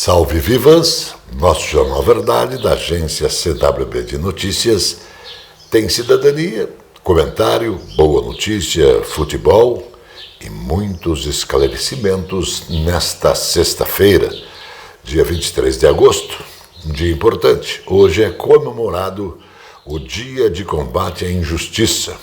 Salve vivas! Nosso Jornal Verdade, da agência CWB de Notícias, tem cidadania, comentário, boa notícia, futebol e muitos esclarecimentos nesta sexta-feira, dia 23 de agosto, um dia importante. Hoje é comemorado o Dia de Combate à Injustiça.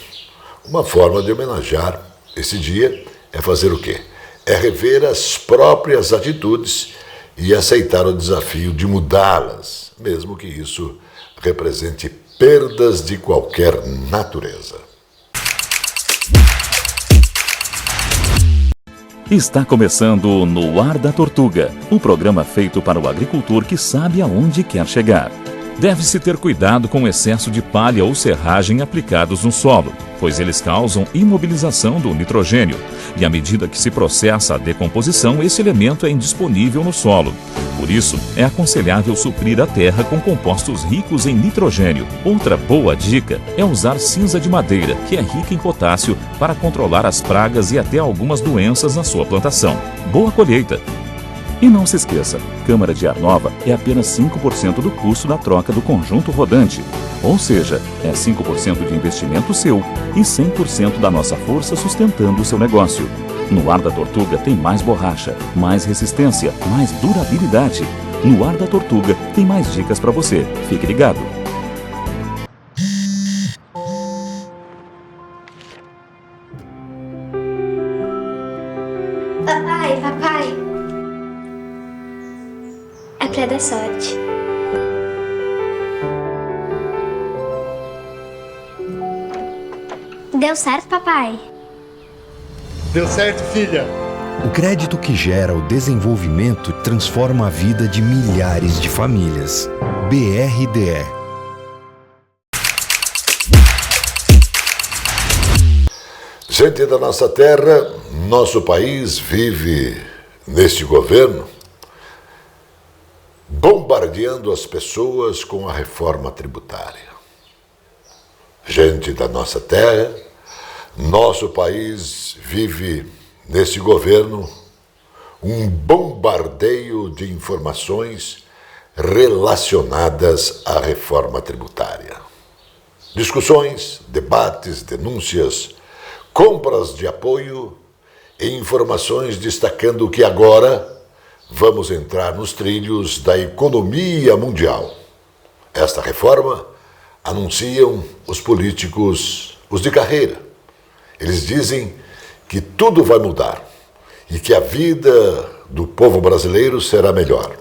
Uma forma de homenagear esse dia é fazer o quê? É rever as próprias atitudes e aceitar o desafio de mudá-las, mesmo que isso represente perdas de qualquer natureza. Está começando No Ar da Tortuga, um programa feito para o agricultor que sabe aonde quer chegar. Deve-se ter cuidado com o excesso de palha ou serragem aplicados no solo, pois eles causam imobilização do nitrogênio, e à medida que se processa a decomposição, esse elemento é indisponível no solo. Por isso, é aconselhável suprir a terra com compostos ricos em nitrogênio. Outra boa dica é usar cinza de madeira, que é rica em potássio, para controlar as pragas e até algumas doenças na sua plantação. Boa colheita! E não se esqueça, câmara de ar nova é apenas 5% do custo da troca do conjunto rodante. Ou seja, é 5% de investimento seu e 100% da nossa força sustentando o seu negócio. No Ar da Tortuga tem mais borracha, mais resistência, mais durabilidade. No Ar da Tortuga tem mais dicas para você. Fique ligado. Papai. É pra dar sorte. Deu certo, papai? Deu certo, filha. O crédito que gera o desenvolvimento transforma a vida de milhares de famílias. BRDE. Gente da nossa terra, nosso país vive neste governo bombardeando as pessoas com a reforma tributária. Gente da nossa terra, nosso país vive nesse governo um bombardeio de informações relacionadas à reforma tributária. Discussões, debates, denúncias, compras de apoio e informações destacando que agora vamos entrar nos trilhos da economia mundial. Esta reforma anunciam os políticos, os de carreira. Eles dizem que tudo vai mudar e que a vida do povo brasileiro será melhor.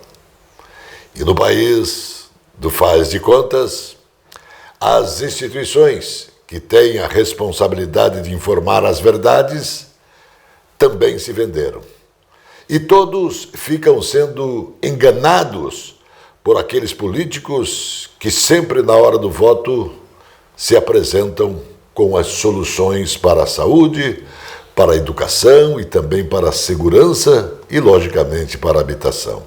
E no país do faz de contas, as instituições que têm a responsabilidade de informar as verdades também se venderam. E todos ficam sendo enganados por aqueles políticos que sempre na hora do voto se apresentam com as soluções para a saúde, para a educação e também para a segurança e, logicamente, para a habitação.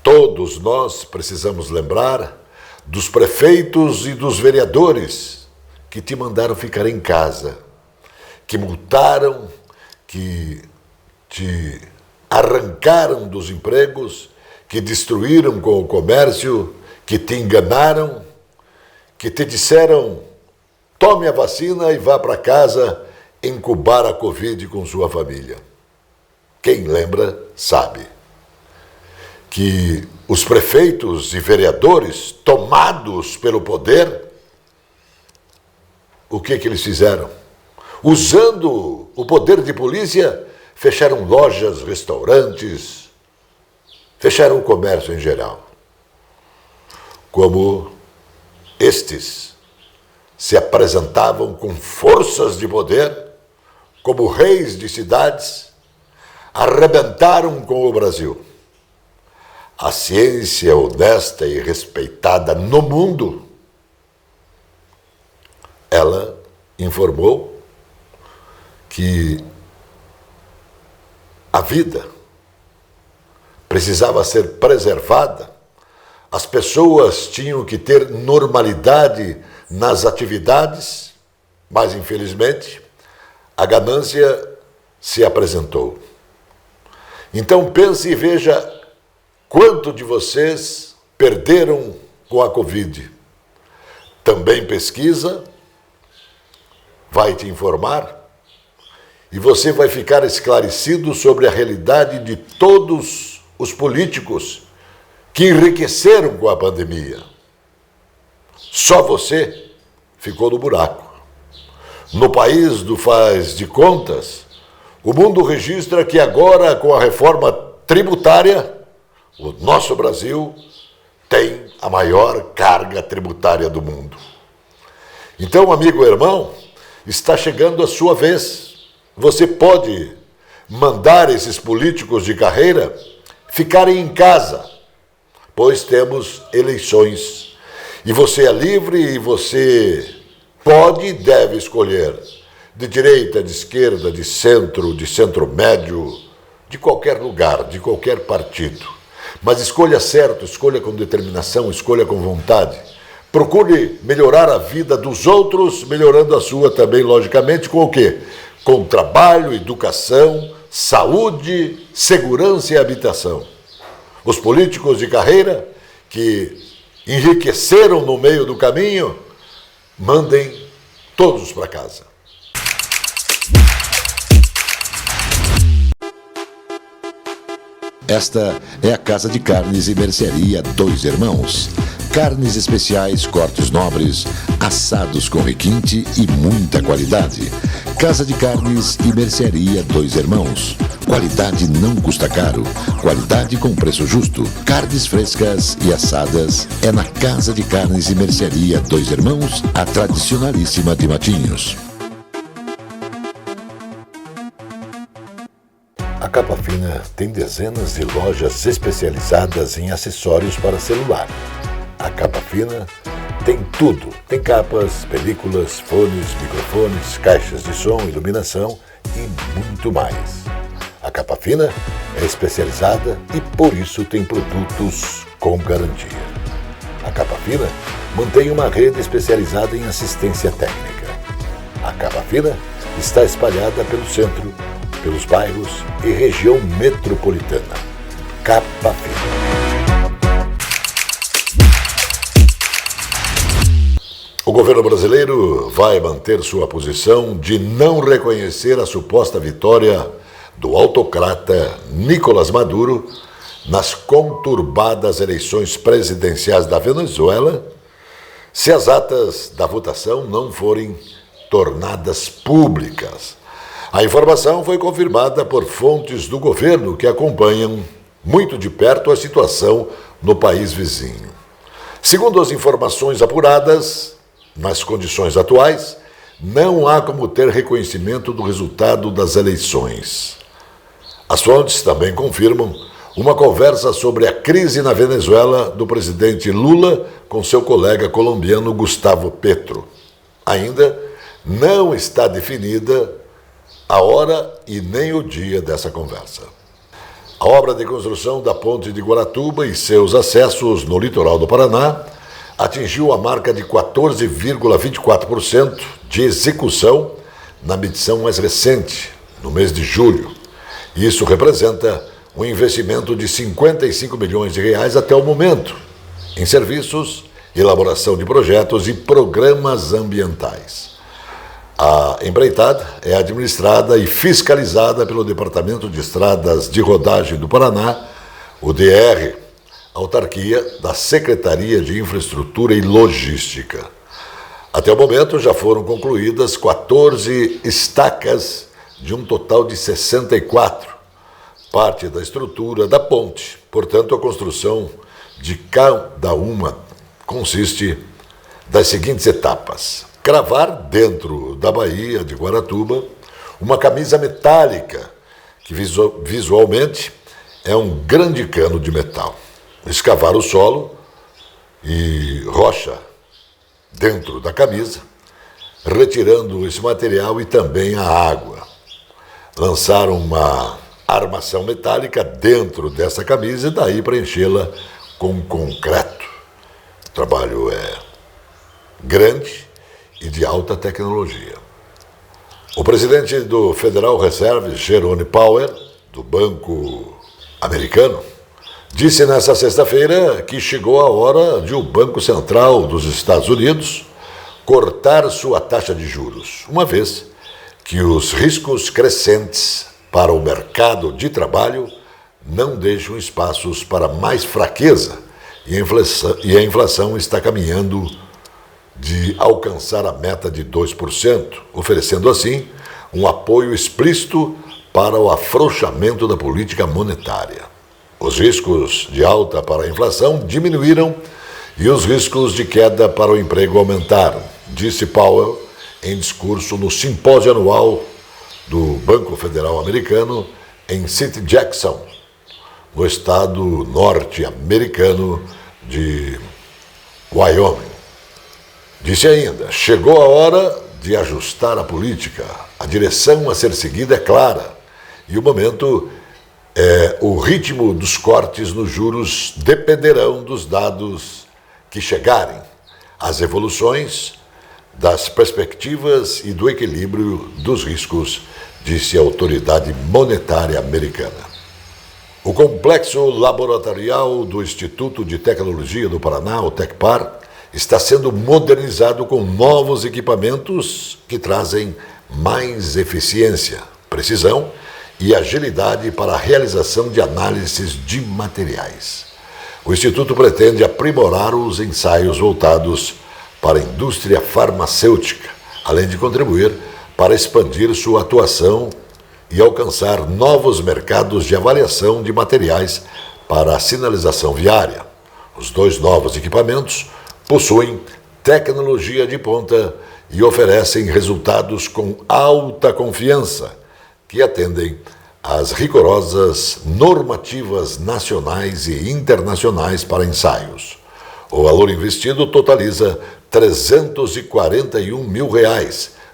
Todos nós precisamos lembrar dos prefeitos e dos vereadores que te mandaram ficar em casa, que multaram, que te arrancaram dos empregos, que destruíram com o comércio, que te enganaram, que te disseram: tome a vacina e vá para casa incubar a Covid com sua família. Quem lembra, sabe que os prefeitos e vereadores, tomados pelo poder, o que eles fizeram? Usando o poder de polícia, fecharam lojas, restaurantes, fecharam o comércio em geral. Como estes se apresentavam com forças de poder, como reis de cidades, arrebentaram com o Brasil. A ciência honesta e respeitada no mundo, ela informou que a vida precisava ser preservada, as pessoas tinham que ter normalidade nas atividades, mas infelizmente a ganância se apresentou. Então pense e veja Quanto de vocês perderam com a Covid? Também pesquisa, vai te informar e você vai ficar esclarecido sobre a realidade de todos os políticos que enriqueceram com a pandemia. Só você ficou no buraco. No país do faz de contas, o mundo registra que agora, com a reforma tributária, o nosso Brasil tem a maior carga tributária do mundo. Então, amigo e irmão, está chegando a sua vez. Você pode mandar esses políticos de carreira ficarem em casa, pois temos eleições. E você é livre e você pode e deve escolher de direita, de esquerda, de centro-médio, de qualquer lugar, de qualquer partido. Mas escolha certo, escolha com determinação, escolha com vontade. Procure melhorar a vida dos outros, melhorando a sua também, logicamente, com o quê? Com trabalho, educação, saúde, segurança e habitação. Os políticos de carreira que enriqueceram no meio do caminho, mandem todos para casa. Esta é a Casa de Carnes e Mercearia Dois Irmãos. Carnes especiais, cortes nobres, assados com requinte e muita qualidade. Casa de Carnes e Mercearia Dois Irmãos. Qualidade não custa caro. Qualidade com preço justo. Carnes frescas e assadas é na Casa de Carnes e Mercearia Dois Irmãos, a tradicionalíssima de Matinhos. A Capa Fina tem dezenas de lojas especializadas em acessórios para celular. A Capa Fina tem tudo. Tem capas, películas, fones, microfones, caixas de som, iluminação e muito mais. A Capa Fina é especializada e por isso tem produtos com garantia. A Capa Fina mantém uma rede especializada em assistência técnica. A Capa Fina está espalhada pelo centro, pelos bairros e região metropolitana. Capa Fina. O governo brasileiro vai manter sua posição de não reconhecer a suposta vitória do autocrata Nicolás Maduro nas conturbadas eleições presidenciais da Venezuela, se as atas da votação não forem tornadas públicas. A informação foi confirmada por fontes do governo que acompanham muito de perto a situação no país vizinho. Segundo as informações apuradas, nas condições atuais, não há como ter reconhecimento do resultado das eleições. As fontes também confirmam uma conversa sobre a crise na Venezuela do presidente Lula com seu colega colombiano Gustavo Petro. Ainda não está definida a hora e nem o dia dessa conversa. A obra de construção da Ponte de Guaratuba e seus acessos no litoral do Paraná atingiu a marca de 14,24% de execução na medição mais recente, no mês de julho. Isso representa um investimento de 55 milhões de reais até o momento, em serviços, elaboração de projetos e programas ambientais. A empreitada é administrada e fiscalizada pelo Departamento de Estradas de Rodagem do Paraná, o DR, autarquia da Secretaria de Infraestrutura e Logística. Até o momento já foram concluídas 14 estacas de um total de 64, parte da estrutura da ponte. Portanto, a construção de cada uma consiste das seguintes etapas: cravar dentro da Baía de Guaratuba uma camisa metálica, que visualmente é um grande cano de metal. Escavar o solo e rocha dentro da camisa, retirando esse material e também a água. Lançar uma armação metálica dentro dessa camisa e daí preenchê-la com concreto. O trabalho é grande e de alta tecnologia. O presidente do Federal Reserve, Jerome Powell, do Banco Americano, disse nesta sexta-feira que chegou a hora de o Banco Central dos Estados Unidos cortar sua taxa de juros, uma vez que os riscos crescentes para o mercado de trabalho não deixam espaços para mais fraqueza e a inflação está caminhando de alcançar a meta de 2%, oferecendo assim um apoio explícito para o afrouxamento da política monetária. Os riscos de alta para a inflação diminuíram e os riscos de queda para o emprego aumentaram, disse Powell em discurso no simpósio anual do Banco Federal Americano em St. Jackson, no estado norte-americano de Wyoming. Disse ainda: chegou a hora de ajustar a política. A direção a ser seguida é clara e o momento o ritmo dos cortes nos juros dependerão dos dados que chegarem, as evoluções das perspectivas e do equilíbrio dos riscos, disse a autoridade monetária americana. O complexo laboratorial do Instituto de Tecnologia do Paraná, o Tecpar, está sendo modernizado com novos equipamentos que trazem mais eficiência, precisão e agilidade para a realização de análises de materiais. O Instituto pretende aprimorar os ensaios voltados para a indústria farmacêutica, além de contribuir para expandir sua atuação e alcançar novos mercados de avaliação de materiais para a sinalização viária. Os 2 novos equipamentos possuem tecnologia de ponta e oferecem resultados com alta confiança, que atendem às rigorosas normativas nacionais e internacionais para ensaios. O valor investido totaliza R$341 mil,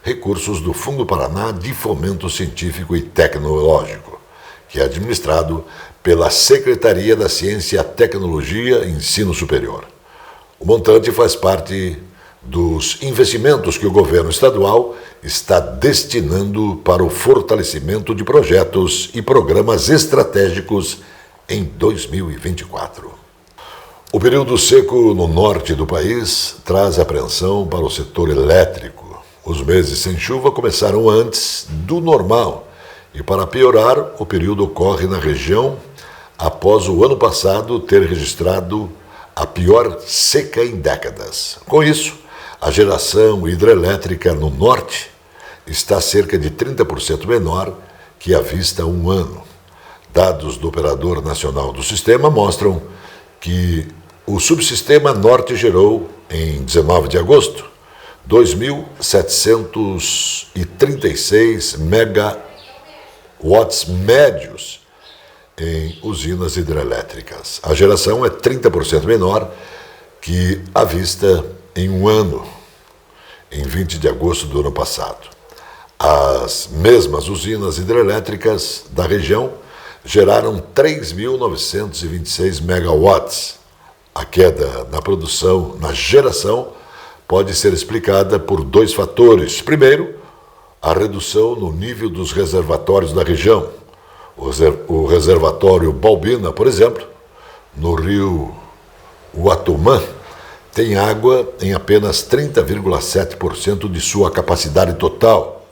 recursos do Fundo Paraná de Fomento Científico e Tecnológico, que é administrado pela Secretaria da Ciência, Tecnologia e Ensino Superior. O montante faz parte dos investimentos que o governo estadual está destinando para o fortalecimento de projetos e programas estratégicos em 2024. O período seco no norte do país traz apreensão para o setor elétrico. Os meses sem chuva começaram antes do normal e, para piorar, o período ocorre na região após o ano passado ter registrado a pior seca em décadas. Com isso, a geração hidrelétrica no norte está cerca de 30% menor que a vista há um ano. Dados do Operador Nacional do Sistema mostram que o subsistema norte gerou, em 19 de agosto, 2.736 megawatts médios em usinas hidrelétricas. A geração é 30% menor que a vista em um ano, em 20 de agosto do ano passado. As mesmas usinas hidrelétricas da região geraram 3.926 megawatts. A queda na produção, na geração, pode ser explicada por 2 fatores. Primeiro, a redução no nível dos reservatórios da região. O reservatório Balbina, por exemplo, no rio Uatumã, tem água em apenas 30,7% de sua capacidade total.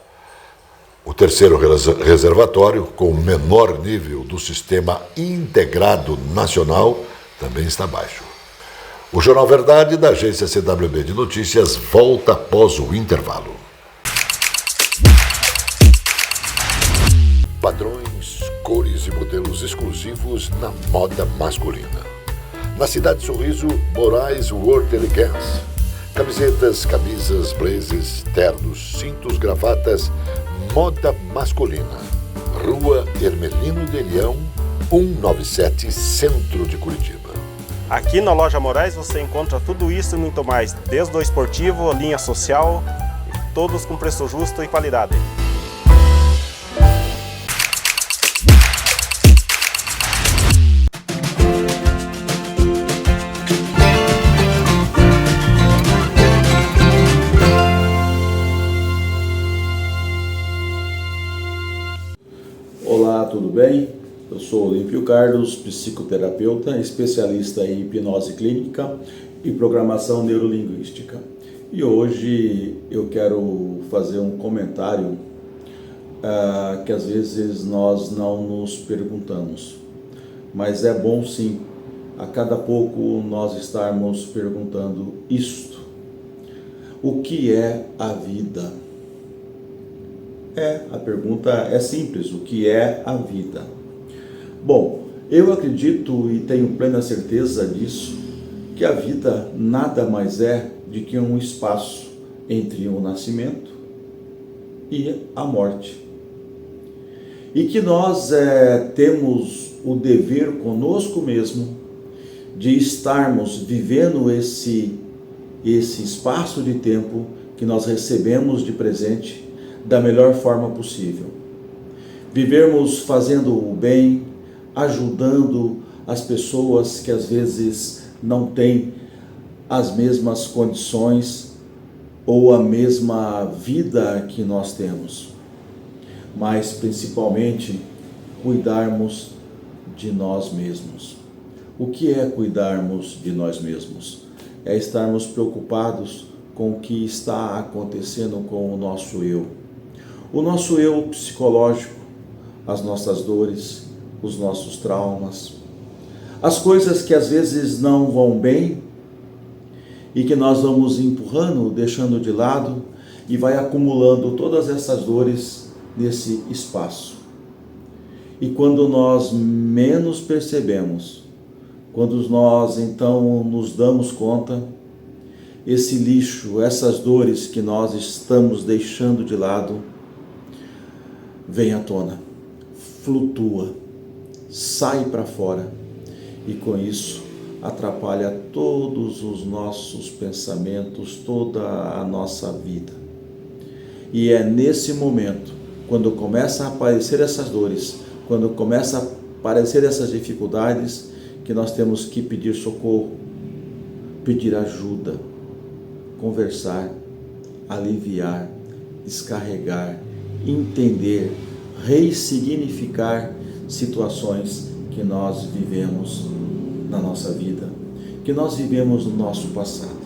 O terceiro reservatório, com o menor nível do Sistema Integrado Nacional, também está baixo. O Jornal Verdade, da agência CWB de Notícias, volta após o intervalo. Padrões, cores e modelos exclusivos na moda masculina. Na cidade de Sorriso, Moraes World Elegance. Camisetas, camisas, blazers, ternos, cintos, gravatas, moda masculina. Rua Hermelino de Leão, 197, Centro de Curitiba. Aqui na Loja Moraes você encontra tudo isso e muito mais, desde o esportivo, linha social, todos com preço justo e qualidade. Olá, tudo bem? Eu sou Olímpio Carlos, psicoterapeuta, especialista em hipnose clínica e programação neurolinguística. E hoje eu quero fazer um comentário que às vezes nós não nos perguntamos, mas é bom sim, a cada pouco nós estarmos perguntando isto: o que é a vida? A pergunta é simples: o que é a vida? Bom, eu acredito e tenho plena certeza disso, que a vida nada mais é do que um espaço entre o nascimento e a morte. E que nós temos o dever conosco mesmo de estarmos vivendo esse espaço de tempo que nós recebemos de presente da melhor forma possível. Vivermos fazendo o bem, ajudando as pessoas que às vezes não têm as mesmas condições ou a mesma vida que nós temos, mas principalmente cuidarmos de nós mesmos. O que é cuidarmos de nós mesmos? É estarmos preocupados com o que está acontecendo com o nosso eu. O nosso eu psicológico, as nossas dores, os nossos traumas, as coisas que às vezes não vão bem e que nós vamos empurrando, deixando de lado, e vai acumulando todas essas dores nesse espaço. E quando nós menos percebemos, quando nós então nos damos conta, esse lixo, essas dores que nós estamos deixando de lado, vem à tona, flutua, sai para fora, e com isso atrapalha todos os nossos pensamentos, toda a nossa vida. E é nesse momento, quando começa a aparecer essas dores, quando começa a aparecer essas dificuldades, que nós temos que pedir socorro, pedir ajuda, conversar, aliviar, descarregar, entender, ressignificar situações que nós vivemos na nossa vida, que nós vivemos no nosso passado.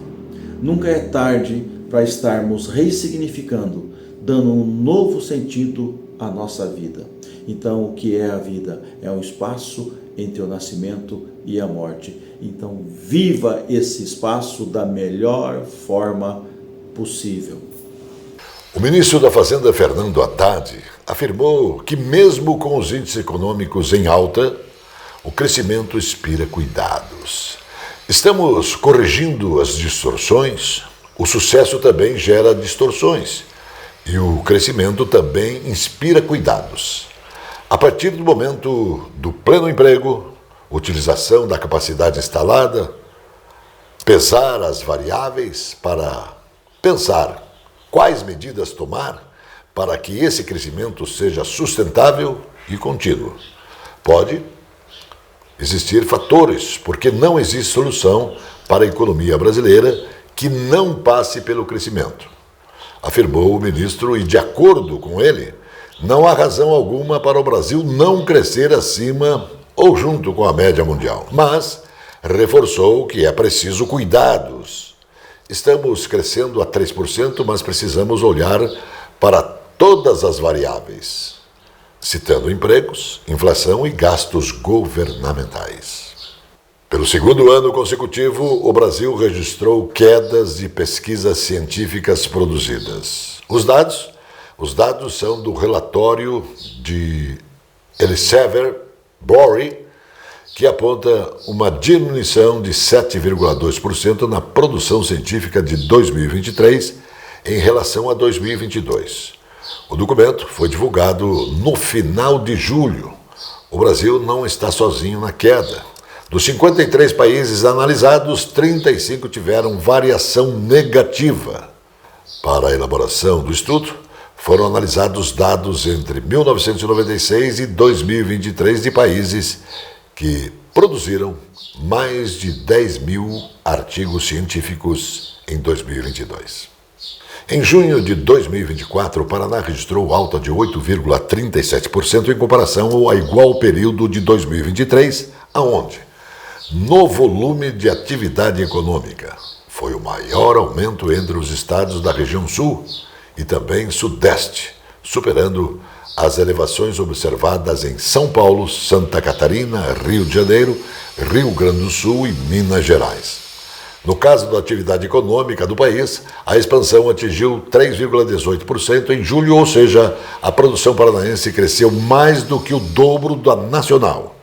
Nunca é tarde para estarmos ressignificando, dando um novo sentido à nossa vida. Então, o que é a vida? É um espaço entre o nascimento e a morte. Então, viva esse espaço da melhor forma possível. O ministro da Fazenda, Fernando Haddad, afirmou que mesmo com os índices econômicos em alta, o crescimento inspira cuidados. Estamos corrigindo as distorções, o sucesso também gera distorções e o crescimento também inspira cuidados. A partir do momento do pleno emprego, utilização da capacidade instalada, pesar as variáveis para pensar quais medidas tomar para que esse crescimento seja sustentável e contínuo. Pode existir fatores, porque não existe solução para a economia brasileira que não passe pelo crescimento, afirmou o ministro, e de acordo com ele, não há razão alguma para o Brasil não crescer acima ou junto com a média mundial, mas reforçou que é preciso cuidados. Estamos crescendo a 3%, mas precisamos olhar para todas as variáveis, citando empregos, inflação e gastos governamentais. Pelo segundo ano consecutivo, o Brasil registrou quedas de pesquisas científicas produzidas. Os dados são do relatório de Elsevier Bory, que aponta uma diminuição de 7,2% na produção científica de 2023 em relação a 2022. O documento foi divulgado no final de julho. O Brasil não está sozinho na queda. Dos 53 países analisados, 35 tiveram variação negativa. Para a elaboração do estudo, foram analisados dados entre 1996 e 2023 de países que produziram mais de 10 mil artigos científicos em 2022. Em junho de 2024, o Paraná registrou alta de 8,37% em comparação ao igual período de 2023, aonde, no volume de atividade econômica, foi o maior aumento entre os estados da região sul e também sudeste, superando as elevações observadas em São Paulo, Santa Catarina, Rio de Janeiro, Rio Grande do Sul e Minas Gerais. No caso da atividade econômica do país, a expansão atingiu 3,18% em julho, ou seja, a produção paranaense cresceu mais do que o dobro da nacional.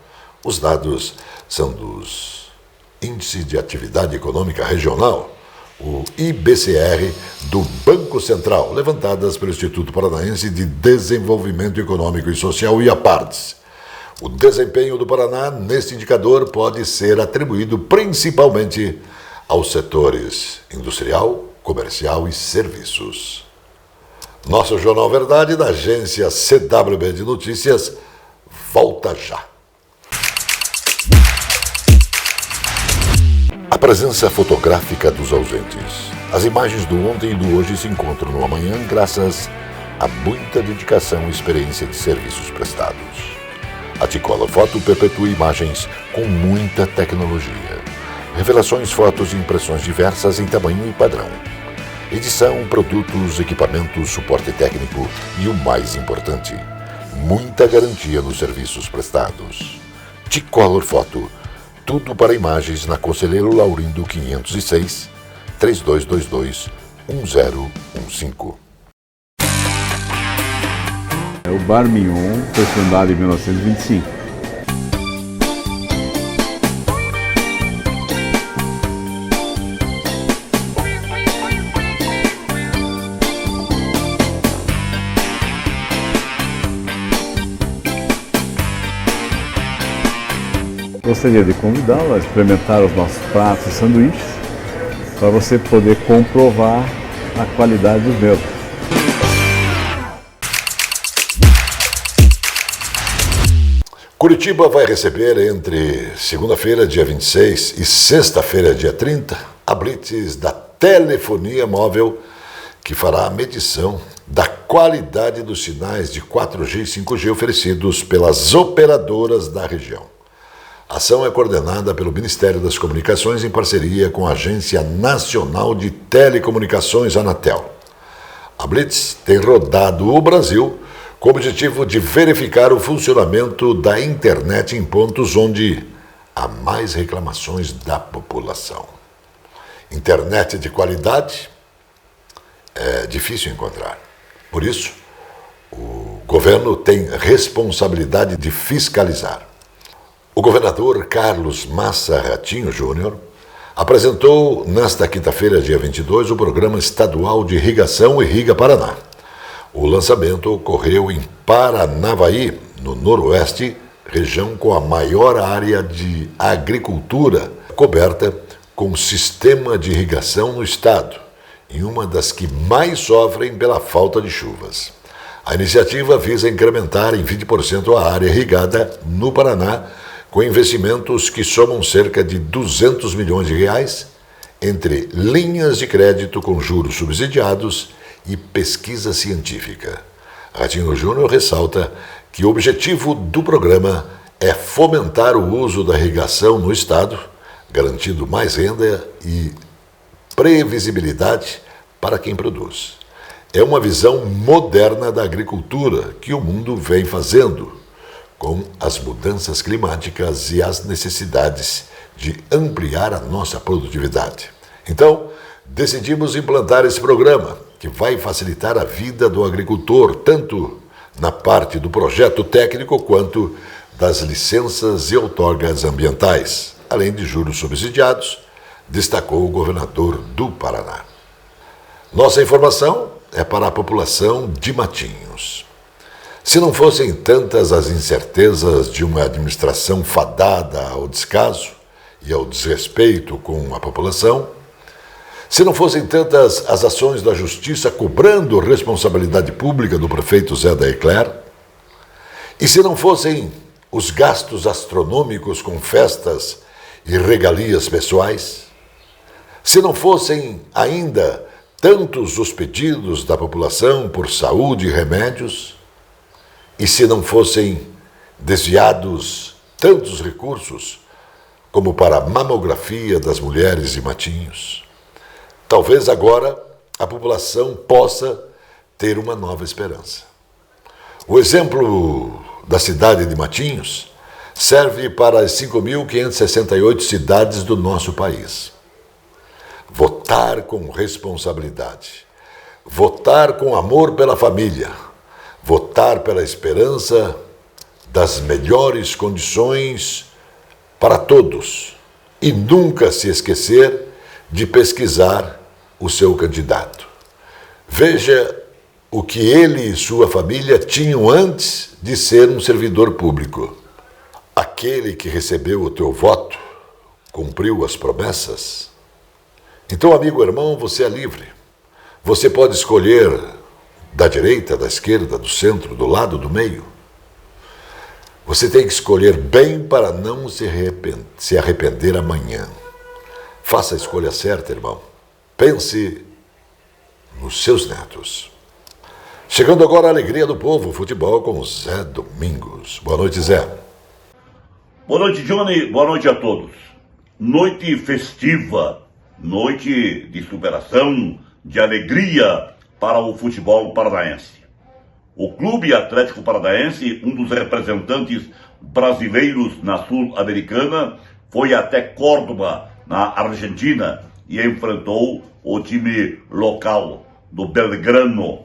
Os dados são dos Índices de Atividade Econômica Regional, o IBCR, do Banco Central, levantadas pelo Instituto Paranaense de Desenvolvimento Econômico e Social, IAPARDES. O desempenho do Paraná neste indicador pode ser atribuído principalmente aos setores industrial, comercial e serviços. Nosso Jornal Verdade, da agência CWB de Notícias, volta já. A presença fotográfica dos ausentes. As imagens do ontem e do hoje se encontram no amanhã graças a muita dedicação e experiência de serviços prestados. A T-Color Foto perpetua imagens com muita tecnologia. Revelações, fotos e impressões diversas em tamanho e padrão. Edição, produtos, equipamentos, suporte técnico e o mais importante, muita garantia nos serviços prestados. T-Color Foto, tudo para imagens na Conselheiro Laurindo 506, 3222-1015. O Bar Mignon foi fundado em 1925. Gostaria de convidá-lo a experimentar os nossos pratos e sanduíches para você poder comprovar a qualidade dos mesmos. Curitiba vai receber entre segunda-feira, dia 26 e sexta-feira, dia 30, a blitz da telefonia móvel que fará a medição da qualidade dos sinais de 4G e 5G oferecidos pelas operadoras da região. A ação é coordenada pelo Ministério das Comunicações em parceria com a Agência Nacional de Telecomunicações, Anatel. A blitz tem rodado o Brasil com o objetivo de verificar o funcionamento da internet em pontos onde há mais reclamações da população. Internet de qualidade é difícil encontrar. Por isso, o governo tem responsabilidade de fiscalizar. O governador Carlos Massa Ratinho Júnior apresentou nesta quinta-feira, dia 22, o Programa Estadual de Irrigação Irriga Paraná. O lançamento ocorreu em Paranavaí, no Noroeste, região com a maior área de agricultura coberta com sistema de irrigação no estado, e uma das que mais sofrem pela falta de chuvas. A iniciativa visa incrementar em 20% a área irrigada no Paraná, com investimentos que somam cerca de 200 milhões de reais entre linhas de crédito com juros subsidiados e pesquisa científica. Ratinho Júnior ressalta que o objetivo do programa é fomentar o uso da irrigação no estado, garantindo mais renda e previsibilidade para quem produz. É uma visão moderna da agricultura que o mundo vem fazendo, com as mudanças climáticas e as necessidades de ampliar a nossa produtividade. Então, decidimos implantar esse programa, que vai facilitar a vida do agricultor, tanto na parte do projeto técnico quanto das licenças e outorgas ambientais, além de juros subsidiados, destacou o governador do Paraná. Nossa informação é para a população de Matinhos. Se não fossem tantas as incertezas de uma administração fadada ao descaso e ao desrespeito com a população, se não fossem tantas as ações da justiça cobrando responsabilidade pública do prefeito Zé da Eclair, e se não fossem os gastos astronômicos com festas e regalias pessoais, se não fossem ainda tantos os pedidos da população por saúde e remédios, e se não fossem desviados tantos recursos como para a mamografia das mulheres de Matinhos, talvez agora a população possa ter uma nova esperança. O exemplo da cidade de Matinhos serve para as 5.568 cidades do nosso país. Votar com responsabilidade, votar com amor pela família, votar pela esperança das melhores condições para todos e nunca se esquecer de pesquisar o seu candidato. Veja o que ele e sua família tinham antes de ser um servidor público. Aquele que recebeu o teu voto cumpriu as promessas? Então, amigo irmão, você é livre. Você pode escolher da direita, da esquerda, do centro, do lado, do meio. Você tem que escolher bem para não se arrepender amanhã. Faça a escolha certa, irmão. Pense nos seus netos. Chegando agora a alegria do povo, futebol com Zé Domingos. Boa noite, Zé. Boa noite, Johnny. Boa noite a todos. Noite festiva, noite de superação, de alegria para o futebol paranaense. O Clube Atlético Paranaense, um dos representantes brasileiros na Sul-Americana, foi até Córdoba, na Argentina, e enfrentou o time local do Belgrano.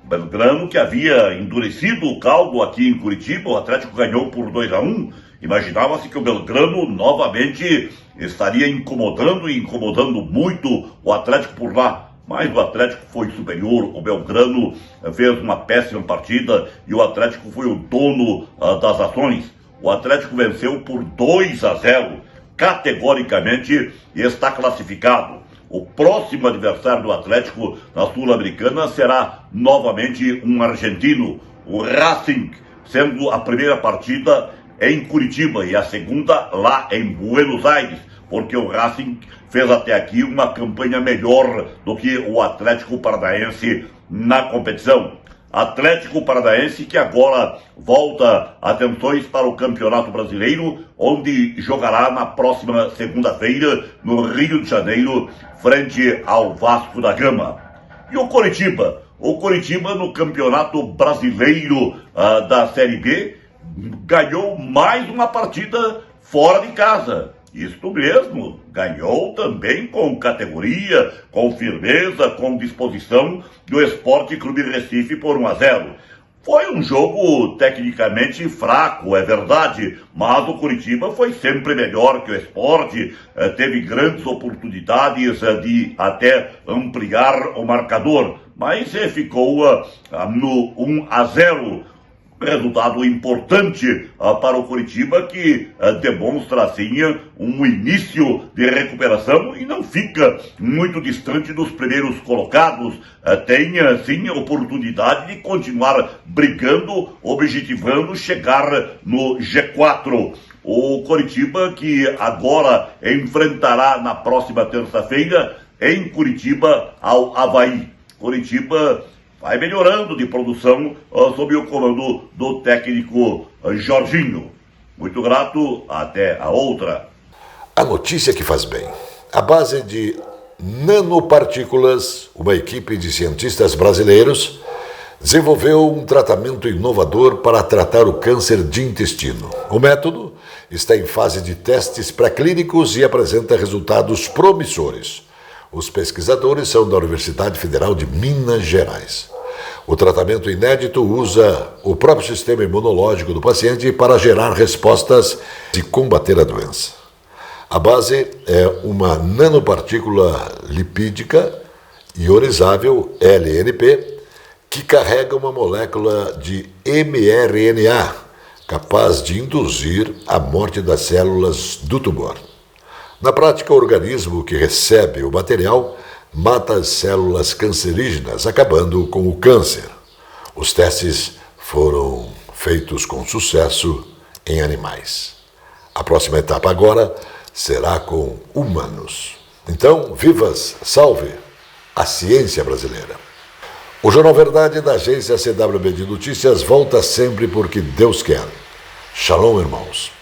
Belgrano que havia endurecido o caldo aqui em Curitiba. O Atlético ganhou por 2-1. Imaginava-se que o Belgrano novamente estaria incomodando muito o Atlético por lá. Mas o Atlético foi superior, o Belgrano fez uma péssima partida e o Atlético foi o dono das ações. O Atlético venceu por 2-0, categoricamente, e está classificado. O próximo adversário do Atlético na Sul-Americana será novamente um argentino, o Racing, sendo a primeira partida em Curitiba e a segunda lá em Buenos Aires, porque o Racing fez até aqui uma campanha melhor do que o Atlético Paranaense na competição. Atlético Paranaense que agora volta atenções para o Campeonato Brasileiro, onde jogará na próxima segunda-feira no Rio de Janeiro, frente ao Vasco da Gama. E o Coritiba? O Coritiba no Campeonato Brasileiro da Série B ganhou mais uma partida fora de casa. Isto mesmo, ganhou também com categoria, com firmeza, com disposição do Sport Clube Recife por 1-0. Foi um jogo tecnicamente fraco, é verdade, mas o Curitiba foi sempre melhor que o Sport, teve grandes oportunidades de até ampliar o marcador, mas ficou no 1-0. Resultado importante para o Curitiba, que demonstra assim um início de recuperação e não fica muito distante dos primeiros colocados. Tem sim oportunidade de continuar brigando, objetivando chegar no G4. O Curitiba que agora enfrentará na próxima terça-feira em Curitiba ao Avaí. Curitiba vai melhorando de produção sob o comando do técnico Jorginho. Muito grato, até a outra. A notícia que faz bem. A base de nanopartículas, uma equipe de cientistas brasileiros desenvolveu um tratamento inovador para tratar o câncer de intestino. O método está em fase de testes pré-clínicos e apresenta resultados promissores. Os pesquisadores são da Universidade Federal de Minas Gerais. O tratamento inédito usa o próprio sistema imunológico do paciente para gerar respostas e combater a doença. A base é uma nanopartícula lipídica ionizável, LNP, que carrega uma molécula de mRNA, capaz de induzir a morte das células do tumor. Na prática, o organismo que recebe o material mata as células cancerígenas, acabando com o câncer. Os testes foram feitos com sucesso em animais. A próxima etapa agora será com humanos. Então, vivas, salve! a ciência brasileira. O Jornal Verdade da agência CWB de Notícias volta sempre porque Deus quer. Shalom, irmãos.